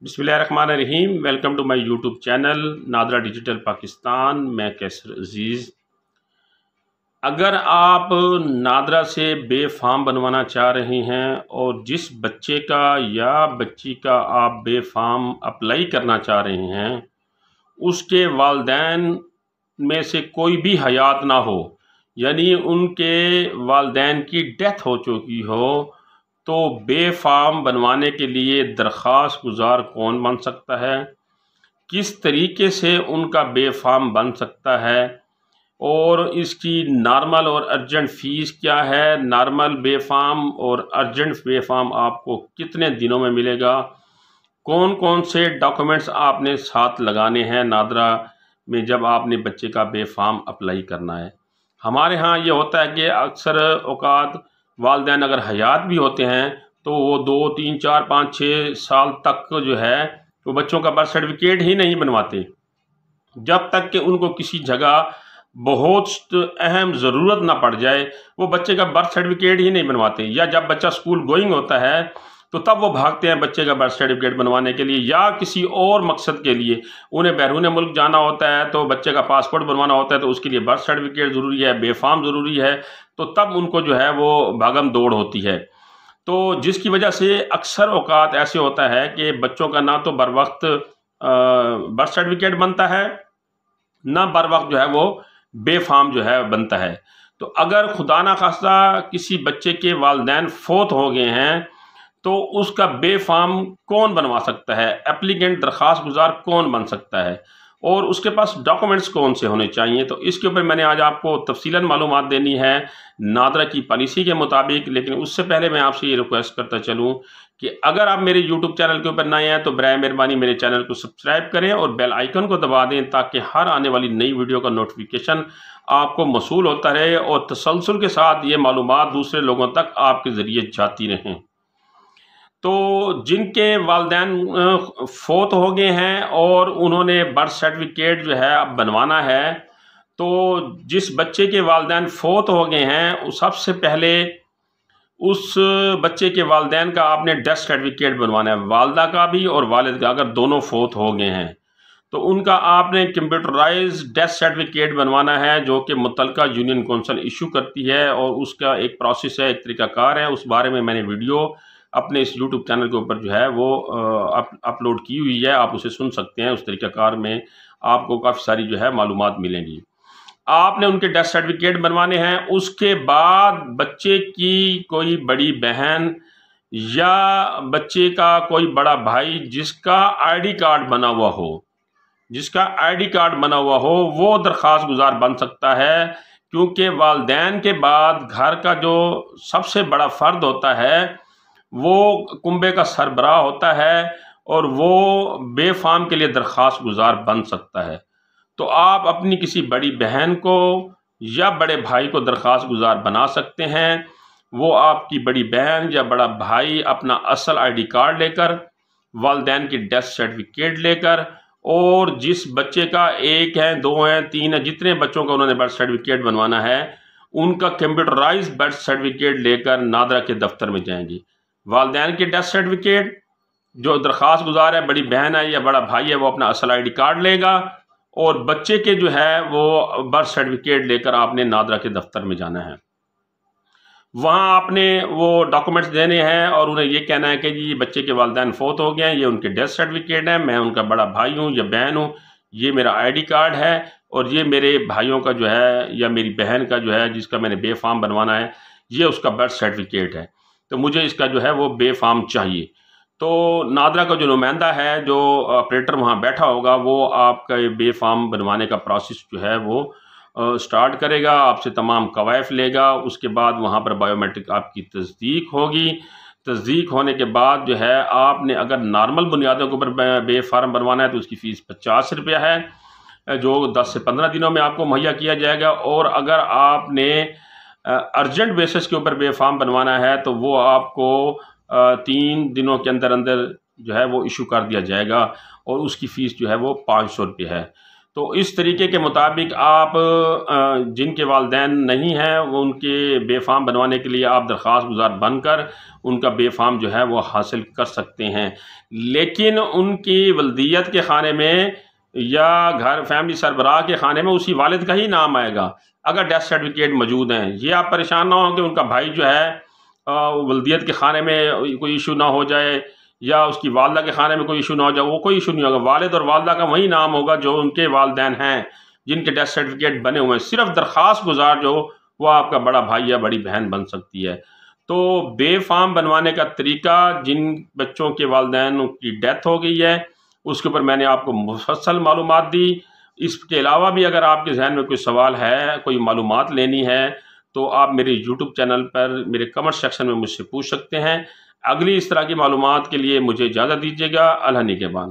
बिस्मिल्लाहिर्रहमानिर्रहीम। Welcome to my YouTube channel NADRA digital Pakistan. मैं कैसर अजीज़। अगर आप नादरा से बेफार्म बनवाना चाह रहे हैं और जिस बच्चे का या बच्ची का आप बेफार्म अप्लाई करना चाह रहे हैं उसके वालिदैन में से कोई भी हयात ना हो, यानी उनके वालिदैन की डेथ हो चुकी हो, तो बेफार्म बनवाने के लिए दरख्वास्त गुजार कौन बन सकता है, किस तरीके से उनका बेफार्म बन सकता है और इसकी नॉर्मल और अर्जेंट फ़ीस क्या है, नॉर्मल बेफार्म और अर्जेंट बेफार्म आपको कितने दिनों में मिलेगा, कौन कौन से डॉक्यूमेंट्स आपने साथ लगाने हैं नादरा में जब आपने बच्चे का बेफार्म अप्लाई करना है। हमारे यहाँ ये होता है कि अक्सर औकात वालिदैन अगर हयात भी होते हैं तो वो 2, 3, 4, 5, 6 साल तक जो है वो बच्चों का बर्थ सर्टिफिकेट ही नहीं बनवाते, जब तक कि उनको किसी जगह बहुत अहम ज़रूरत ना पड़ जाए वो बच्चे का बर्थ सर्टिफिकेट ही नहीं बनवाते। या जब बच्चा स्कूल गोइंग होता है तो तब वो भागते हैं बच्चे का बर्थ सर्टिफिकेट बनवाने के लिए, या किसी और मकसद के लिए उन्हें बैरून मुल्क जाना होता है तो बच्चे का पासपोर्ट बनवाना होता है, तो उसके लिए बर्थ सर्टिफिकेट ज़रूरी है, बेफार्म ज़रूरी है, तो तब उनको जो है वो भागम दौड़ होती है। तो जिसकी वजह से अक्सर औकात ऐसे होता है कि बच्चों का ना तो बर वक्त बर्थ सर्टिफिकेट बनता है, ना बर वक्त जो है वो बेफार्म जो है बनता है। तो अगर खुदा ना खास्ता किसी बच्चे के वालिदैन फोत हो गए हैं तो उसका बेफार्म कौन बनवा सकता है, एप्लीकेंट दरख्वास्त गुजार कौन बन सकता है और उसके पास डॉक्यूमेंट्स कौन से होने चाहिए, तो इसके ऊपर मैंने आज आपको तफसीलन मालूमात देनी है नादरा की पॉलिसी के मुताबिक। लेकिन उससे पहले मैं आपसे ये रिक्वेस्ट करता चलूँ कि अगर आप मेरे यूट्यूब चैनल के ऊपर नए हैं तो बराए मेहरबानी मेरे चैनल को सब्सक्राइब करें और बेल आइकन को दबा दें ताकि हर आने वाली नई वीडियो का नोटिफिकेशन आपको मौसूल होता रहे और तसलसल के साथ ये मालूमात दूसरे लोगों तक आपके ज़रिए जाती रहें। तो जिनके वालिदैन फोत हो गए हैं और उन्होंने बर्थ सर्टिफिकेट जो है अब बनवाना है, तो जिस बच्चे के वालिदैन फोत हो गए हैं सबसे पहले उस बच्चे के वालिदैन का आपने डेथ सर्टिफिकेट बनवाना है, वालदा का भी और वालिद का, अगर दोनों फोत हो गए हैं तो उनका आपने कंप्यूटराइज डेथ सर्टिफिकेट बनवाना है जो कि मुतलका यूनियन कौंसिल इशू करती है और उसका एक प्रोसेस है, एक तरीकाकार है। उस बारे में मैंने वीडियो अपने इस यूट्यूब चैनल के ऊपर जो है वो अपलोड की हुई है, आप उसे सुन सकते हैं। उस तरीकाकार में आपको काफ़ी सारी जो है मालूमात मिलेंगी। आपने उनके डेथ सर्टिफिकेट बनवाने हैं, उसके बाद बच्चे की कोई बड़ी बहन या बच्चे का कोई बड़ा भाई जिसका आईडी कार्ड बना हुआ हो, वो दरख्वास्त गुजार बन सकता है, क्योंकि वालिदैन के बाद घर का जो सबसे बड़ा फ़र्द होता है वो कुंबे का सरबराह होता है और वो बेफार्म के लिए दरख्वास्त गुजार बन सकता है। तो आप अपनी किसी बड़ी बहन को या बड़े भाई को दरख्वास्त गुजार बना सकते हैं। वो आपकी बड़ी बहन या बड़ा भाई अपना असल आईडी कार्ड लेकर, वालिदैन की डेथ सर्टिफिकेट लेकर, और जिस बच्चे का 1 है, 2 है, 3 है, जितने बच्चों का उन्होंने बर्थ सर्टिफिकेट बनवाना है उनका कंप्यूटराइज बर्थ सर्टिफिकेट लेकर नादरा के दफ्तर में जाएंगे। वालिदैन की डेथ सर्टिफिकेट, जो दरख्वास्त गुजार है, बड़ी बहन है या बड़ा भाई है, वो अपना असल आईडी कार्ड लेगा और बच्चे के जो है वो बर्थ सर्टिफिकेट लेकर आपने नादरा के दफ्तर में जाना है। वहाँ आपने वो डॉक्यूमेंट्स देने हैं और उन्हें ये कहना है कि जी बच्चे के वालिदैन फोत हो गए हैं, ये उनके डेथ सर्टिफिकेट है, मैं उनका बड़ा भाई हूँ या बहन हूँ, ये मेरा आईडी कार्ड है और ये मेरे भाइयों का जो है या मेरी बहन का जो है जिसका मैंने बेफार्म बनवाना है, ये उसका बर्थ सर्टिफिकेट है, तो मुझे इसका जो है वो बेफार्म चाहिए। तो नादरा का जो नुमाइंदा है, जो ऑपरेटर वहाँ बैठा होगा, वो आपका ये बेफार्म बनवाने का प्रोसेस जो है वो स्टार्ट करेगा, आपसे तमाम कवायफ लेगा। उसके बाद वहाँ पर बायोमेट्रिक आपकी तस्दीक होगी। तस्दीक होने के बाद जो है आपने अगर नॉर्मल बुनियादों के ऊपर बेफार्म बनवाना है तो उसकी फ़ीस 50 रुपया है, जो 10 से 15 दिनों में आपको मुहैया किया जाएगा। और अगर आपने अर्जेंट बेसिस के ऊपर बेफार्म बनवाना है तो वो आपको 3 दिनों के अंदर अंदर जो है वो इशू कर दिया जाएगा और उसकी फ़ीस जो है वो 500 रुपये है। تو اس طریقے کے مطابق آپ جن کے والدین نہیں ہیں وہ ان کے بے فام بنوانے کے لیے آپ درخواست گزار بن کر ان کا بے فام جو ہے وہ حاصل کر سکتے ہیں، لیکن ان کی ولدیت کے خانے میں یا گھر فیملی سربراہ کے خانے میں اسی والد کا ہی نام آئے گا اگر ڈیتھ سرٹیفکیٹ موجود ہیں۔ یہ آپ پریشان نہ ہوں کہ ان کا بھائی جو ہے ولدیت کے خانے میں کوئی ایشو نہ ہو جائے یا اس کی والدہ کے خانے میں کوئی ایشو نہ ہو جائے، وہ کوئی ایشو نہیں ہوگا، والد اور والدہ کا وہی نام ہوگا جو ان کے والدین ہیں جن کے ڈیتھ سرٹیفکیٹ بنے ہوئے ہیں۔ صرف درخواست گزار جو وہ آپ کا بڑا بھائی یا بڑی بہن بن سکتی ہے۔ تو بے فام بنوانے کا طریقہ، جن بچوں کے والدین کی ڈیتھ ہو گئی ہے اس کے اوپر میں نے آپ کو مفصل معلومات دی۔ اس کے علاوہ بھی اگر آپ کے ذہن میں کوئی سوال ہے، کوئی معلومات لینی ہے تو آپ میرے یوٹیوب چینل پر میرے کمنٹ سیکشن میں مجھ سے پوچھ سکتے ہیں۔ اگلی اس طرح کی معلومات کے لیے مجھے اجازت دیجیے گا۔ اللہ نگہبان۔